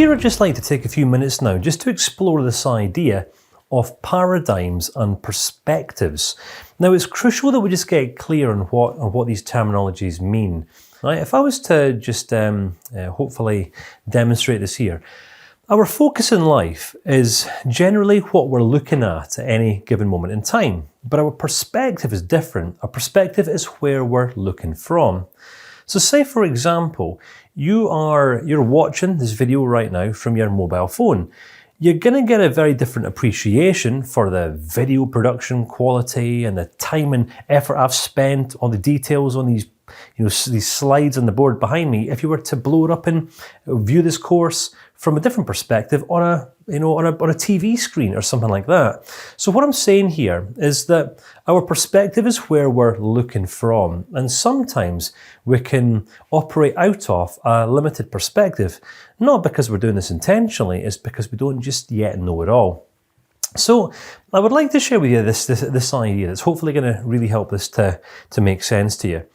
here I'd just like to take a few minutes now just to explore this idea of paradigms and perspectives. Now, it's crucial that we just get clear on what these terminologies mean. Right? If I was to just hopefully demonstrate this here, our focus in life is generally what we're looking at any given moment in time, but our perspective is different. Our perspective is where we're looking from. So say, for example, you're watching this video right now from your mobile phone. You're going to get a very different appreciation for the video production quality and the time and effort I've spent on the details on these slides on the board behind me if you were to blow it up and view this course from a different perspective on a TV screen or something like that. So what I'm saying here is that our perspective is where we're looking from, and sometimes we can operate out of a limited perspective, not because we're doing this intentionally, it's because we don't just yet know it all. So I would like to share with you this idea that's hopefully going to really help this to make sense to you.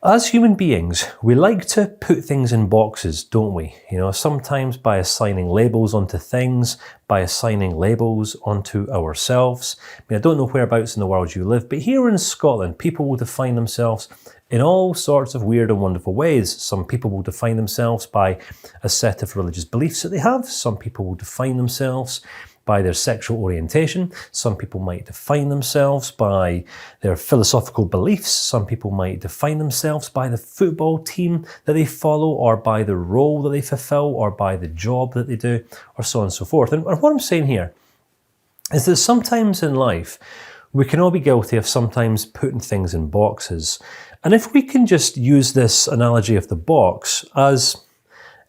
As human beings, we like to put things in boxes, don't we? Sometimes by assigning labels onto things, by assigning labels onto ourselves. I don't know whereabouts in the world you live, but here in Scotland, people will define themselves in all sorts of weird and wonderful ways. Some people will define themselves by a set of religious beliefs that they have. Some people will define themselves by their sexual orientation. Some people might define themselves by their philosophical beliefs. Some people might define themselves by the football team that they follow, or by the role that they fulfill, or by the job that they do, or so on and so forth. And what I'm saying here is that sometimes in life, we can all be guilty of sometimes putting things in boxes. And if we can just use this analogy of the box as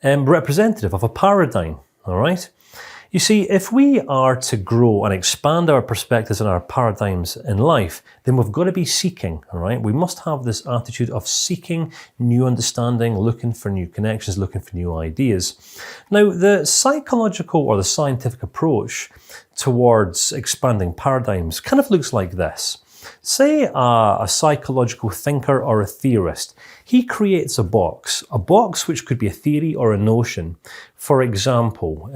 representative of a paradigm, all right? You see, if we are to grow and expand our perspectives and our paradigms in life, then we've got to be seeking, all right? We must have this attitude of seeking new understanding, looking for new connections, looking for new ideas. Now, the psychological or the scientific approach towards expanding paradigms kind of looks like this. Say a psychological thinker or a theorist. He creates a box which could be a theory or a notion. For example,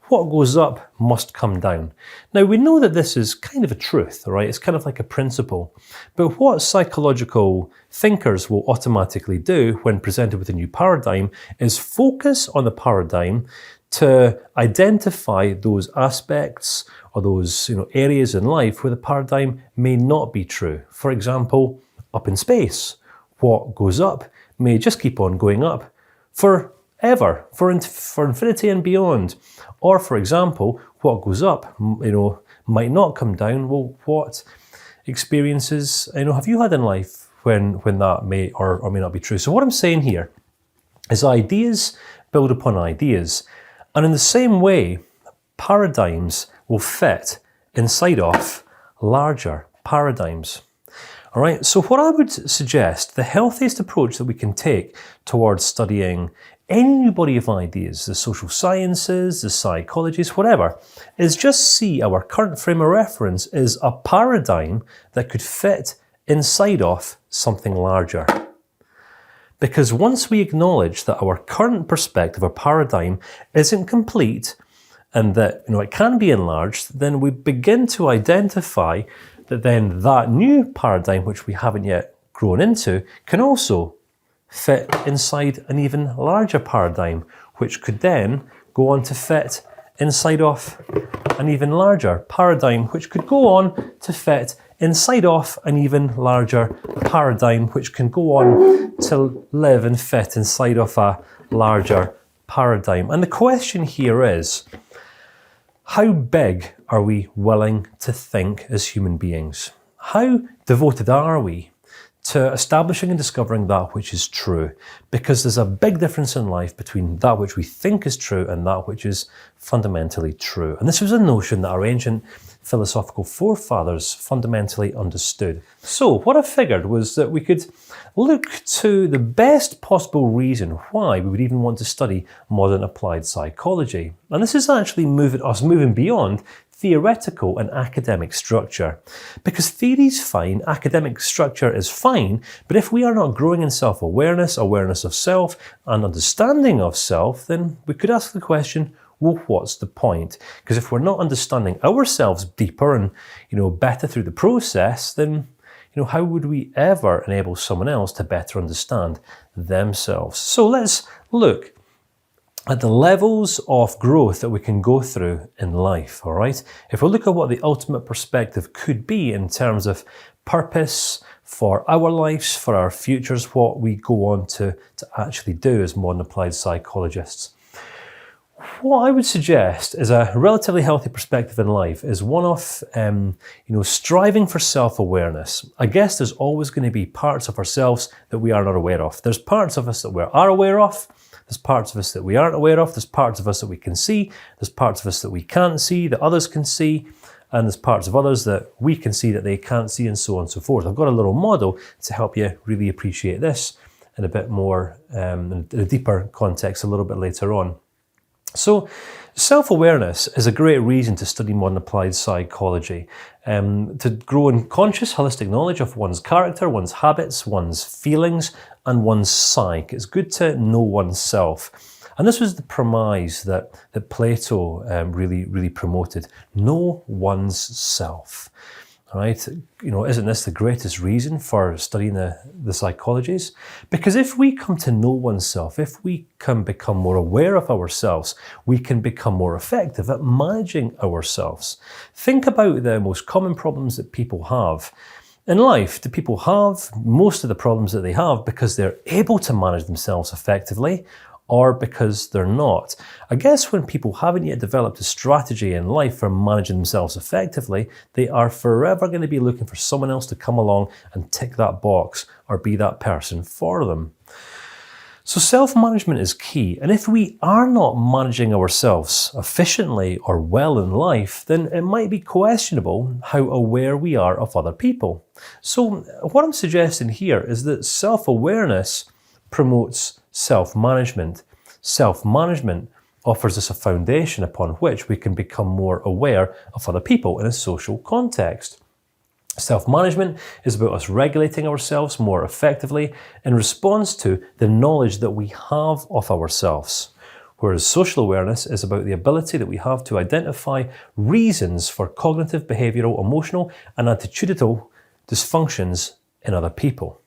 what goes up must come down. Now, we know that this is kind of a truth, right? It's kind of like a principle. But what psychological thinkers will automatically do when presented with a new paradigm is focus on the paradigm to identify those aspects or those areas in life where the paradigm may not be true. For example, up in space, what goes up may just keep on going up forever, for infinity and beyond. Or, for example, what goes up, might not come down. Well, what experiences, have you had in life when that may or may not be true? So what I'm saying here is ideas build upon ideas. And in the same way, paradigms will fit inside of larger paradigms. All right, so what I would suggest, the healthiest approach that we can take towards studying any new body of ideas, the social sciences, the psychologies, whatever, is just see our current frame of reference is a paradigm that could fit inside of something larger. Because once we acknowledge that our current perspective or paradigm isn't complete and that it can be enlarged, then we begin to identify that then that new paradigm, which we haven't yet grown into, can also fit inside an even larger paradigm, which could then go on to fit inside of an even larger paradigm, which could go on to fit inside of an even larger paradigm, which can go on to live and fit inside of a larger paradigm. And the question here is, how big are we willing to think as human beings? How devoted are we to establishing and discovering that which is true? Because there's a big difference in life between that which we think is true and that which is fundamentally true. And this was a notion that our ancient philosophical forefathers fundamentally understood. So what I figured was that we could look to the best possible reason why we would even want to study modern applied psychology. And this is actually moving beyond theoretical and academic structure. Because theory's fine, academic structure is fine, but if we are not growing in self-awareness, awareness of self, and understanding of self, then we could ask the question, well, what's the point? Because if we're not understanding ourselves deeper and, better through the process, then, how would we ever enable someone else to better understand themselves? So let's look at the levels of growth that we can go through in life, all right? If we look at what the ultimate perspective could be in terms of purpose for our lives, for our futures, what we go on to actually do as modern applied psychologists. What I would suggest is a relatively healthy perspective in life is one of, striving for self-awareness. I guess there's always going to be parts of ourselves that we are not aware of. There's parts of us that we are aware of. There's parts of us that we aren't aware of. There's parts of us that we can see. There's parts of us that we can't see, that others can see. And there's parts of others that we can see that they can't see, and so on and so forth. I've got a little model to help you really appreciate this in a bit more, in a deeper context a little bit later on. So self-awareness is a great reason to study modern applied psychology, to grow in conscious holistic knowledge of one's character, one's habits, one's feelings, and one's psyche. It's good to know oneself. And this was the premise that Plato really promoted. Know one's self. Right? Isn't this the greatest reason for studying the psychologies? Because if we come to know oneself, if we can become more aware of ourselves, we can become more effective at managing ourselves. Think about the most common problems that people have. In life, do people have most of the problems that they have because they're able to manage themselves effectively, or because they're not? I guess when people haven't yet developed a strategy in life for managing themselves effectively, they are forever going to be looking for someone else to come along and tick that box or be that person for them. So self-management is key, and if we are not managing ourselves efficiently or well in life, then it might be questionable how aware we are of other people. So what I'm suggesting here is that self-awareness promotes self-management. Self-management offers us a foundation upon which we can become more aware of other people in a social context. Self-management is about us regulating ourselves more effectively in response to the knowledge that we have of ourselves. Whereas social awareness is about the ability that we have to identify reasons for cognitive, behavioural, emotional and attitudinal dysfunctions in other people.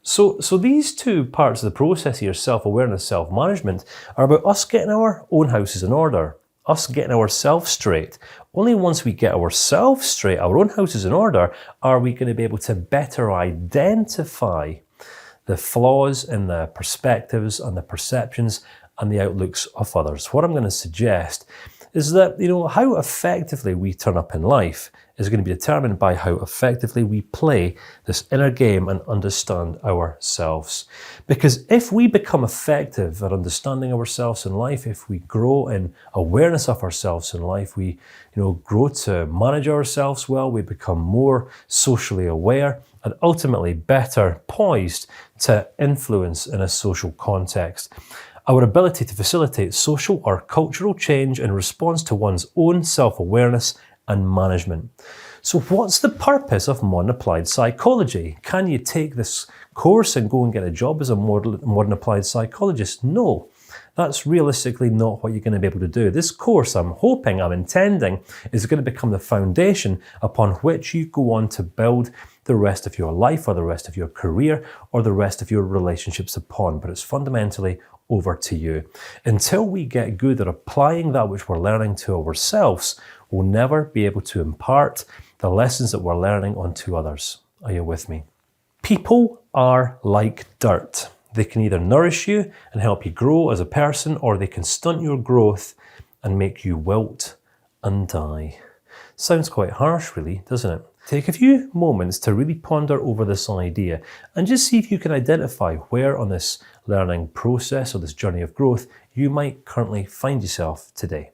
So these two parts of the process here, self-awareness, self-management, are about us getting our own houses in order, us getting ourselves straight. Only once we get ourselves straight, our own houses in order, are we going to be able to better identify the flaws in the perspectives and the perceptions and the outlooks of others. What I'm going to suggest is that, how effectively we turn up in life is going to be determined by how effectively we play this inner game and understand ourselves. Because if we become effective at understanding ourselves in life, if we grow in awareness of ourselves in life, we grow to manage ourselves well, we become more socially aware and ultimately better poised to influence in a social context. Our ability to facilitate social or cultural change in response to one's own self-awareness and management. So what's the purpose of modern applied psychology? Can you take this course and go and get a job as a modern applied psychologist? No, that's realistically not what you're going to be able to do. This course, I'm intending, is going to become the foundation upon which you go on to build the rest of your life or the rest of your career or the rest of your relationships upon. But it's fundamentally over to you. Until we get good at applying that which we're learning to ourselves, we'll never be able to impart the lessons that we're learning onto others. Are you with me? People are like dirt. They can either nourish you and help you grow as a person, or they can stunt your growth and make you wilt and die. Sounds quite harsh, really, doesn't it? Take a few moments to really ponder over this idea and just see if you can identify where on this learning process or this journey of growth you might currently find yourself today.